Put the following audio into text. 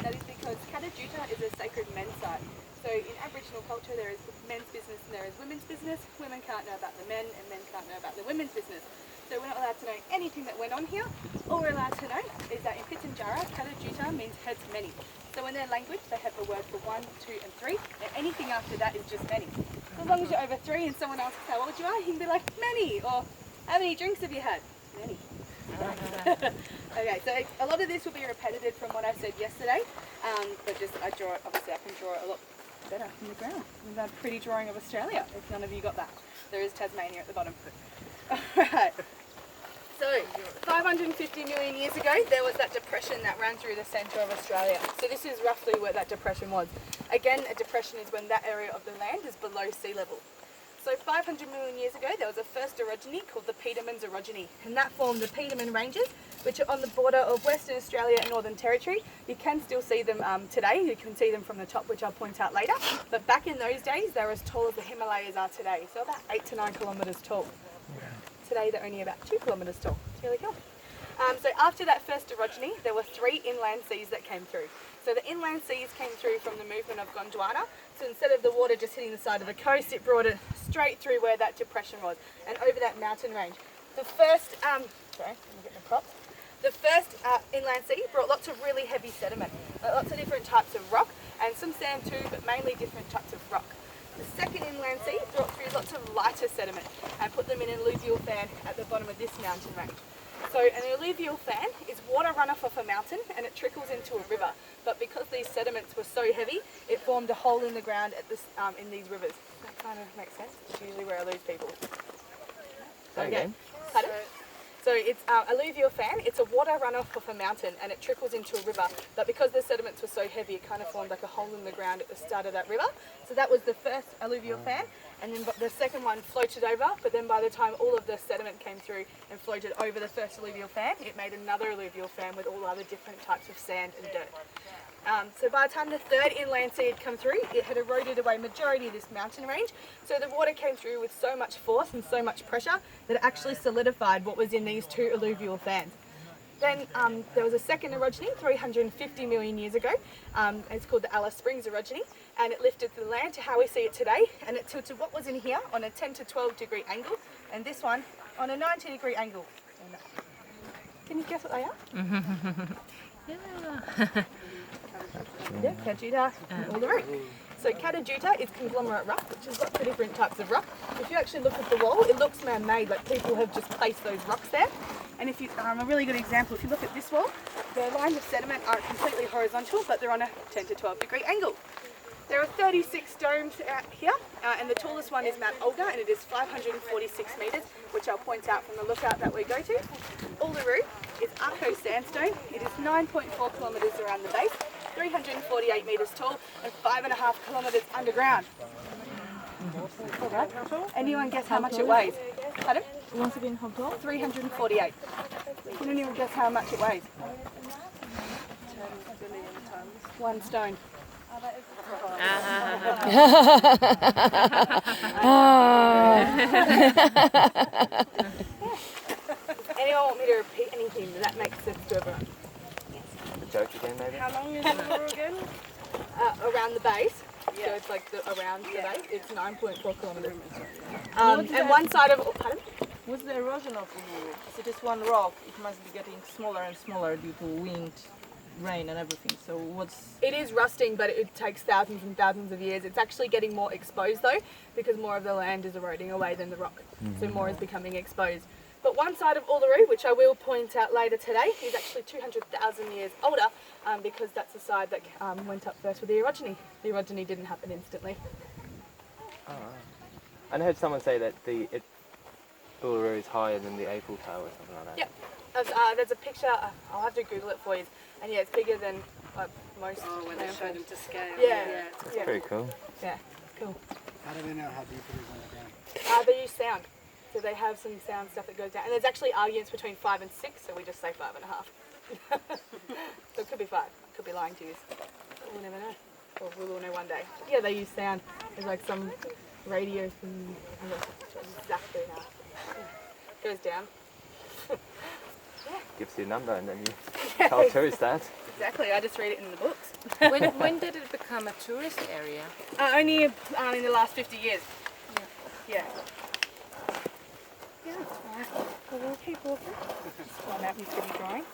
That is because Kata juta is a sacred men's site. So in Aboriginal culture there is men's business and there is women's business. Women can't know about the men and men can't know about the women's business. So we're not allowed to know anything that went on here. All we're allowed to know is that in Pitjantjatjara, Kata juta means heads many. So in their language they have the word for 1, 2 and 3, and anything after that is just many. So as long as you're over 3 and someone asks how old you are, you can be like, many, or how many drinks have you had? Many. Okay, so a lot of this will be repetitive from what I said yesterday, but just I draw it, obviously I can draw it a lot better from the ground. With that pretty drawing of Australia, if none of you got that. There is Tasmania at the bottom. Alright, so 550 million years ago there was that depression that ran through the centre of Australia. So this is roughly where that depression was. Again, a depression is when that area of the land is below sea level. So 500 million years ago, there was a first orogeny called the Petermann's orogeny, and that formed the Petermann Ranges, which are on the border of Western Australia and Northern Territory. You can still see them today. You can see them from the top, which I'll point out later. But back in those days, they were as tall as the Himalayas are today, so about 8 to 9 kilometres tall. Today, they're only about 2 kilometres tall. It's really cool. So after that first orogeny, there were 3 inland seas that came through. So the inland seas came through from the movement of Gondwana. So instead of the water just hitting the side of the coast, it brought it straight through where that depression was and over that mountain range. The first, sorry, let me get the props. The first inland sea brought lots of really heavy sediment, lots of different types of rock and some sand too, but mainly different types of rock. The second inland sea brought through lots of lighter sediment and put them in an alluvial fan at the bottom of this mountain range. So an alluvial fan is water runoff off a mountain and it trickles into a river. But because these sediments were so heavy, it formed a hole in the ground at this, in these rivers. That kind of makes sense. It's usually where I lose people. Okay. Pardon? So it's alluvial fan. It's a water runoff off a mountain and it trickles into a river. But because the sediments were so heavy, it kind of formed like a hole in the ground at the start of that river. So that was the first alluvial fan. And then the second one floated over, but then by the time all of the sediment came through and floated over the first alluvial fan, it made another alluvial fan with all other different types of sand and dirt. So by the time the third inland sea had come through, it had eroded away majority of this mountain range. So the water came through with so much force and so much pressure that it actually solidified what was in these 2 alluvial fans. Then there was a second orogeny 350 million years ago. It's called the Alice Springs orogeny, and it lifted the land to how we see it today, and it tilted what was in here on a 10 to 12 degree angle, and this one on a 90-degree angle. Can you guess what they are? Yeah, Kata juta, all the root. So Kata juta is conglomerate rock, which has lots of different types of rock. If you actually look at the wall, it looks man-made, like people have just placed those rocks there. And if you, a really good example, if you look at this wall, the lines of sediment aren't completely horizontal, but they're on a 10 to 12 degree angle. There are 36 domes out here, and the tallest one is Mount Olga, and it is 546 metres, which I'll point out from the lookout that we go to. Uluru is Arco sandstone. It is 9.4 kilometres around the base, 348 metres tall, and 5.5 kilometres underground. Anyone guess how much it weighs? Pardon? Once again, how tall? 348. Can anyone guess how much it weighs? 10 billion tons. 1 stone. Anyone want me to repeat anything? Does that make sense to everyone? The joke again, maybe? How long is it again? Around the base. Yeah. So it's like around the base. It's 9.4 kilometres. And one side of... Oh, pardon? What's the erosion of Uluru? Is it just one rock? It must be getting smaller and smaller due to wind, rain and everything. So what's... It is rusting, but it takes thousands and thousands of years. It's actually getting more exposed though, because more of the land is eroding away than the rock. So more is becoming exposed. But one side of Uluru, which I will point out later today, is actually 200,000 years older, because that's the side that went up first with the orogeny. The orogeny didn't happen instantly. Oh, I heard someone say that Uluru is higher than the Eiffel Tower or something like that. Yep. There's a picture, I'll have to Google it for you, and yeah, it's bigger than most. Oh, when they showed them to scale. Yeah. That's pretty cool. Yeah, cool. How do they know how deep it is underground? They use sound. So they have some sound stuff that goes down. And there's actually arguments between 5 and 6, so we just say 5.5. So it could be 5. I could be lying to you. We'll never know. Or we'll all know one day. But yeah, they use sound. There's like some radio thing. I'm not sure exactly how it goes down. Gives you a number and then you tell tourists that. Exactly, I just read it in the books. When did it become a tourist area? Only in the last 50 years. Yeah. Yeah, alright. Well, we'll keep walking. Just find out who's going to be drawing.